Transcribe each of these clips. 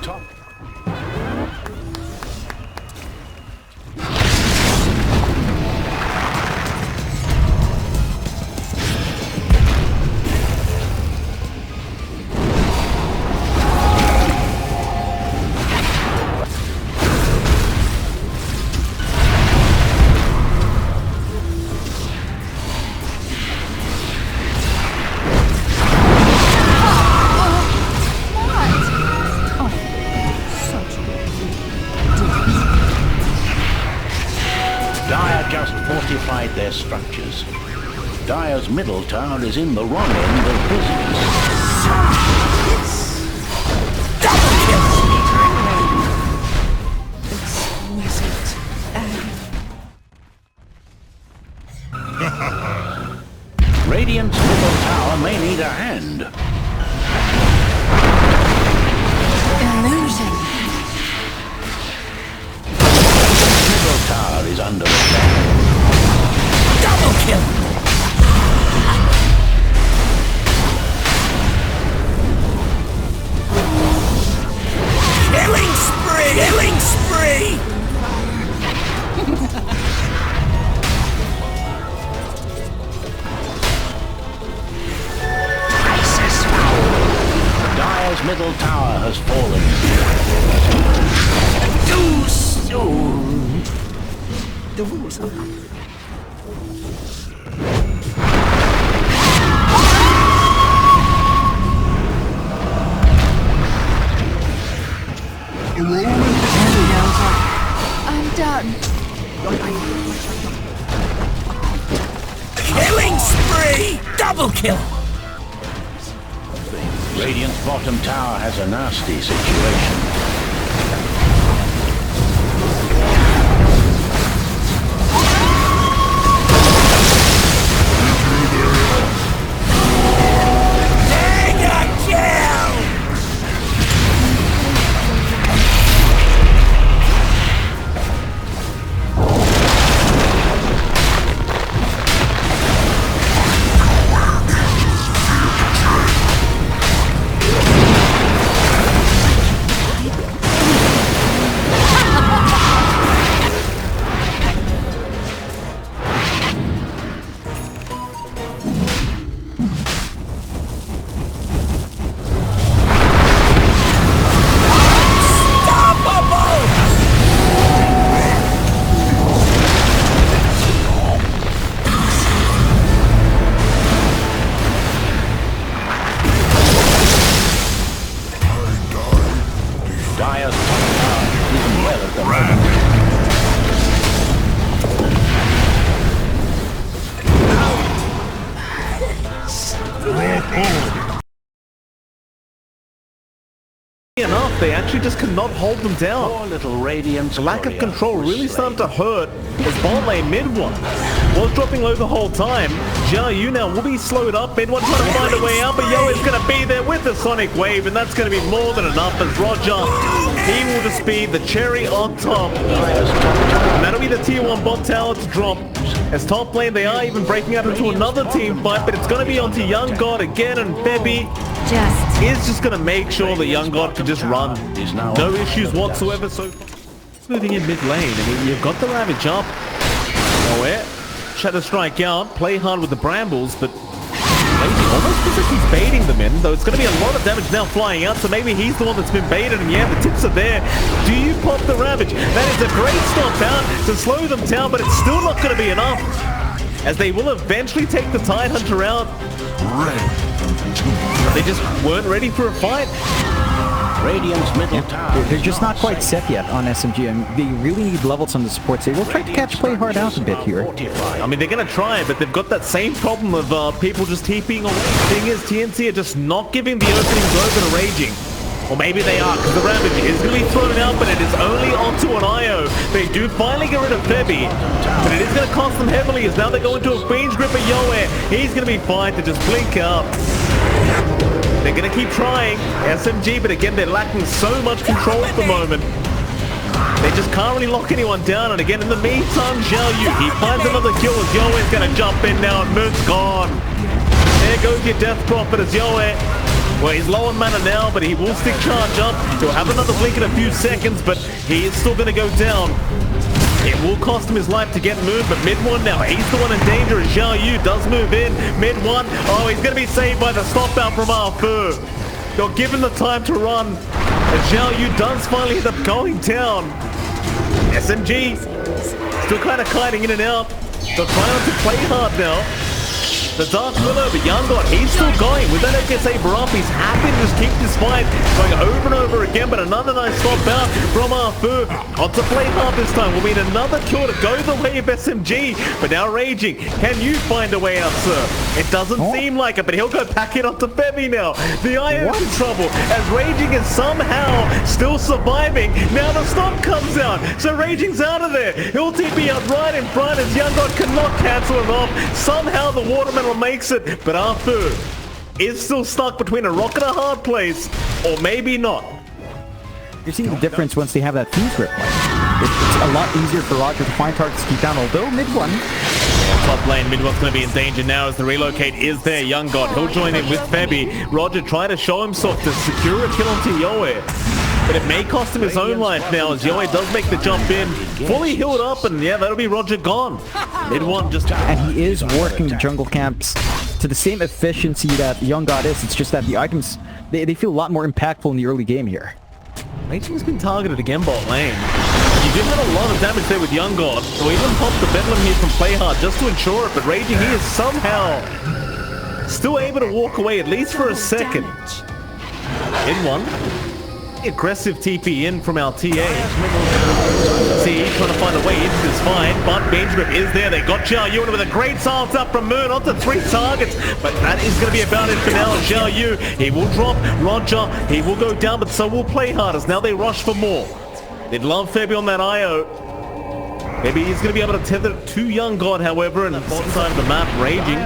top. Fortified their structures. Dire's middle tower is in the wrong end of business. Double kill! Radiant's middle tower may need a hand. Illusion. Middle tower is under attack. Double kill! Killing spree! Killing spree! Dire's middle tower has fallen. Too soon. The rules are I'm done. killing spree! Double kill! Radiant's bottom tower has a nasty situation. Enough, they actually just cannot hold them down. Poor little Radiant's The lack of control really started to hurt as bot lane mid one was dropping low the whole time. Qian Yu now will be slowed up, mid one trying to find a way out, but Yowe is going to be there with the Sonic Wave, and that's going to be more than enough as Roger, he will just be the cherry on top. And that'll be the tier 1 bot tower to drop. As top lane, they are even breaking out into another team fight, but it's going to be onto YoungGod again, and Febby is just going to make sure that YoungGod can just run. No issues whatsoever. So moving in mid lane, I mean, you've got the Ravage up. Nowhere. Shadow Strike out. Play hard with the Brambles, but maybe almost feels like he's baiting them in, though it's going to be a lot of damage now flying out, so maybe he's the one that's been baited, and yeah, the tips are there. Do you pop the Ravage? That is a great stop out to slow them down, but it's still not going to be enough, as they will eventually take the Tidehunter out. They just weren't ready for a fight. Radiant's middle tower. They're just not quite set yet on SMG, and they really need levels on the supports. They will try to catch PlayHard out a bit here. I mean, they're going to try, but they've got that same problem of people just TPing away. The thing is, TNC are just not giving the opening blow that are raging. Or maybe they are, because the Ravage is going to be thrown out, but it is only onto an IO. They do finally get rid of Febby, but it is going to cost them heavily, as now they go into a Queen's Grip of Yowe. He's going to be fine to just blink out. They're going to keep trying SMG, but again, they're lacking so much control at the moment. They just can't really lock anyone down, and again, in the meantime, Qian Yu, he finds another kill as Yowe is going to jump in now, and Moon's gone. There goes your Death Prophet as Yowe Well, he's low on mana now, but he will stick charge up. He'll have another blink in a few seconds, but he is still going to go down. It will cost him his life to get moved, but mid one now, he's the one in danger as Qian Yu does move in. Mid one, oh, he's going to be saved by the stop out from Arfu. They'll give him the time to run as Qian Yu does finally end up going down. SMG still kind of kiting in and out. They're trying to play hard now. The Dark Willow, but YoungGod, he's still going. With that FSA up, he's happy to just keep this fight going over and over again, but another nice stop out from Arfu. On to PlayHard this time. Will mean another kill to go the way of SMG, but now Raging. Can you find a way out, sir? It doesn't seem like it, but he'll go back in onto Febby now. The Io's in trouble as Raging is somehow still surviving. Now the stop comes out, so Raging's out of there. He'll TP out right in front as YoungGod cannot cancel him off. Somehow the Watermelon makes it, but Arfu is still stuck between a rock and a hard place, or maybe not. You're seeing the difference once they have that fuse grip. It's a lot easier for Roger to find targets to keep down, although mid one. Top lane, mid one's going to be in danger now as the relocate is there. YoungGod, he'll join in with Febby. Roger trying to show himself to secure a kill onto Yowe. But it may cost him his own life now as Yowe does make the jump in. Fully healed up, and yeah, that'll be Roger gone. Mid one just... And he is working the jungle camps to the same efficiency that YoungGod is. It's just that the items, they feel a lot more impactful in the early game here. Raging's been targeted again bot lane. You did have a lot of damage there with YoungGod, so even popped the Bedlam here from PlayHard just to ensure it, but Raging, he is somehow still able to walk away at least for a second. In one. Aggressive TP in from our TA. See, trying to find a way into this fight, but Benjamin is there. They got Qian Yu with a great silence up from Moon onto 3 targets, but that is going to be about it for now. Qian Yu, he will drop. Roger, he will go down, but so will PlayHard as now they rush for more. They'd love Febby on that IO. Maybe he's going to be able to tether to YoungGod, however, and bottom side of the map, Raging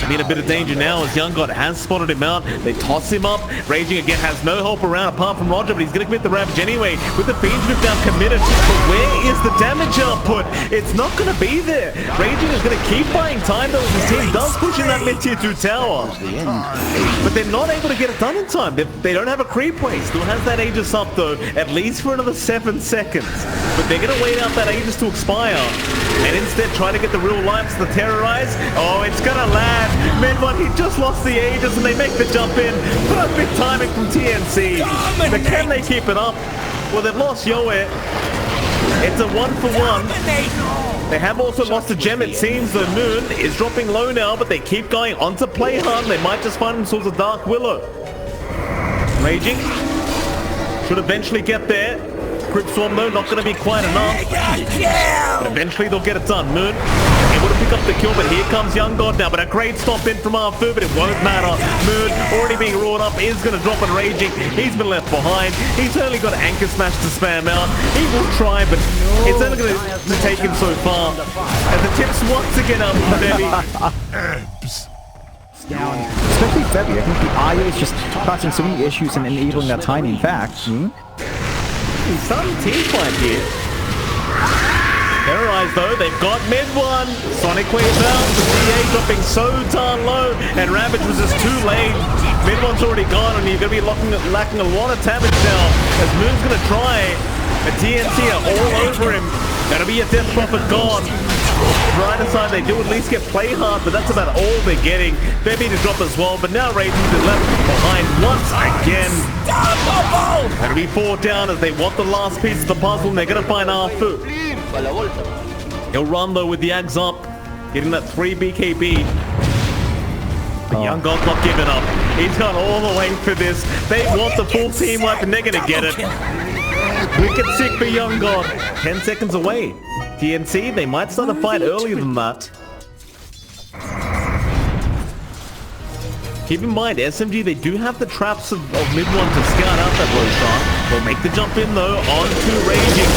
be in a bit of danger now as YoungGod has spotted him out. They toss him up. Raging again has no help around apart from Roger, but he's going to commit the ravage anyway with the Fiend Grip down committed. But where is the damage output? It's not going to be there. Raging is going to keep buying time though as his team does push in that mid-tier 2 tower. But they're not able to get it done in time. They don't have a creep wave. Still has that Aegis up though, at least for another 7 seconds. But they're going to wait out that Aegis to expire and instead try to get the real lives to terrorize. Oh, it's gonna land. Mid-one, he just lost the Aegis and they make the jump in. Perfect timing from TNC. But can they keep it up? Well, they've lost Yowe. It's a 1-for-1. They have also lost a gem, it seems. The Moon is dropping low now, but they keep going onto PlayHard. They might just find themselves a Dark Willow. Raging should eventually get there. Crypt Swarm though, not going to be quite enough. But eventually they'll get it done. Moon able to pick up the kill, but here comes YoungGod now. But a great stop in from Arfu, but it won't matter. Moon already being roared up is going to drop on Raging. He's been left behind. He's only got Anchor Smash to spam out. He will try, but it's only going to take him so far. And the tips once again up from Febby. Down. Especially Febby. I think the IO is just causing so many issues and enabling that timing. In fact, he's starting team fight here. Terrorized though, they've got mid one. Sonic Waves out, the DA dropping so darn low, and Ravage was just too late. Mid one's already gone, and you're going to be lacking a lot of damage now, as Moon's going to try. The TNC are all over him. That'll be a Death Prophet gone. Right side, they do at least get PlayHard, but that's about all they're getting. Febby to drop as well, but now Raging's been left behind once again. That'll be 4 down as they want the last piece of the puzzle, and they're going to find Arfu. He'll run though with the Ags up, getting that 3 BKB. But YoungGod's not giving up. He's gone all the way for this. They want the full team wipe, and they're going to get it. Wicked sick for YoungGod. 10 seconds away. TNC, they might start a fight earlier than that. Keep in mind, SMG, they do have the traps of mid-one to scout out that Roshan. They'll make the jump in, though, onto Raging.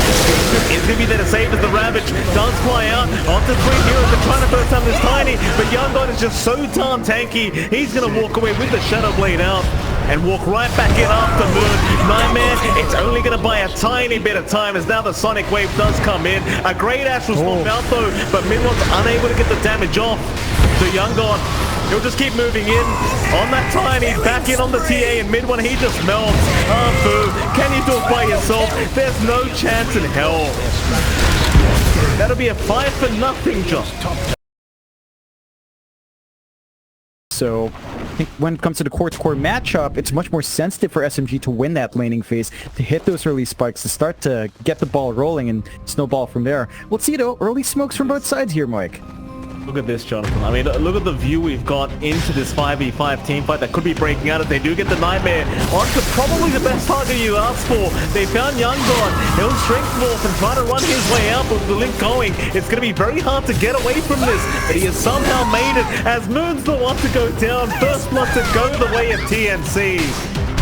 Is going to be there to save as the Ravage does fly out onto 3 heroes. They're trying to burst down this Tiny, but YoungGod is just so darn tanky. He's going to walk away with the Shadow Blade out and walk right back in after Moon. Nightmare, it's only going to buy a tiny bit of time as now the Sonic Wave does come in. A great Ash will swap out, though, but mid-one's unable to get the damage off. So YoungGod He'll just keep moving in on that tiny, back in on the TA, and mid one, he just melts. Boo. Can you do it by yourself? There's no chance in hell. That'll be a 5-0 job. So I think when it comes to the core-to-core matchup, it's much more sensitive for SMG to win that laning phase, to hit those early spikes, to start to get the ball rolling and snowball from there. We'll see though, early smokes from both sides here, Mike. Look at this, Jonathan. I mean, look at the view we've got into this 5v5 team fight that could be breaking out if they do get the Nightmare onto probably the best target you asked for. They found YoungGod. He'll strength morph and try to run his way out, but with the link going, it's going to be very hard to get away from this. But he has somehow made it as Moon's the one to go down. First blood to go the way of TNC.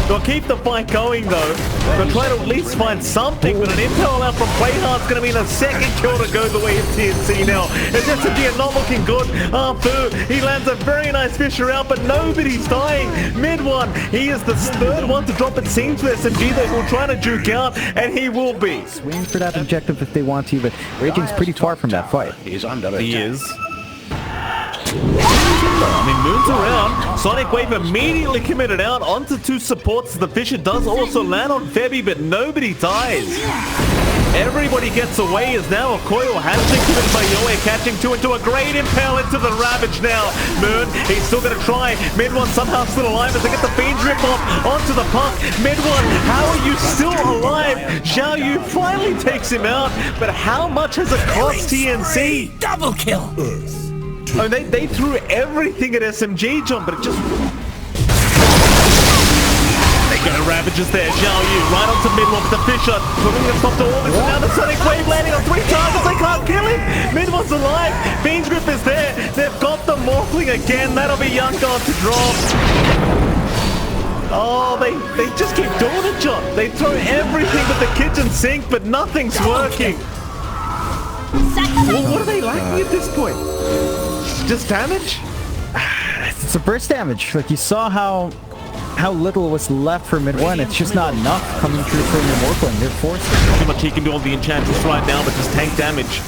They'll keep the fight going though. They'll try to at least find something, but an intel out from PlayHard's going to mean a second kill to go the way of TNC now. It's SMG are not looking good. Boo. He lands a very nice Fisher out, but nobody's dying. Mid one, he is the third one to drop, it seems, to SMG. They will try to juke out, and he will be. Swing for that objective if they want to, but Raging's pretty far from that fight. He's under attack. He is. I mean, Moon's around. Sonic Wave immediately committed out onto two supports. The Fisher does also land on Febby, but nobody dies. Everybody gets away as now a coil has been committed by Yowe, catching two into a great impale into the Ravage now. Moon, he's still going to try. Mid one somehow still alive as they get the Fiend's rip off onto the puck. Mid one, how are you still alive? Qian Yu finally takes him out, but how much has it cost TNC? Double kill. Oh, they threw everything at SMG, John, but it just... They go Ravages there, Qian Yu, right onto mid-one with the Fisher, putting a stop to all this, and now the Sonic Wave landing on 3 targets, they can't kill him! Mid-one's alive, Fiend's Grip is there, they've got the Morphling again, that'll be YoungGod to drop. Oh, they just keep doing it, John. They throw everything but the kitchen sink, but nothing's working. Well, what are they lacking at this point? Just damage? It's a burst damage. Like, you saw how little was left for mid one. It's just not enough coming through from the Morphling. They're forced. Too much he can do on the enchanters right now, but just tank damage.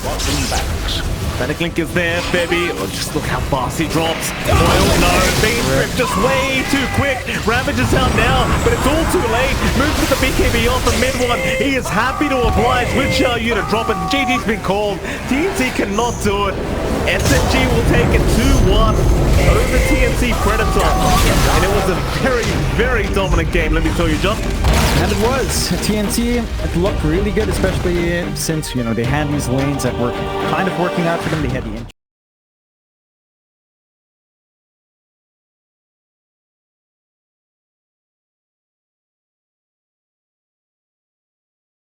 Panic Link is there, Febby. Oh, just look how fast he drops. Oil, no. Fiend's Grip just way too quick. Ravage is out now, but it's all too late. Moves with the BKB off the mid one. He is happy to oblige with Qian Yu to drop it. GG's been called. TNC cannot do it. SMG will take it 2-1 over TNC Predator. And it was a very, very dominant game, let me tell you, John. And it was. TNC, it looked really good, especially since, you know, they had these lanes that were kind of working out for them. They had the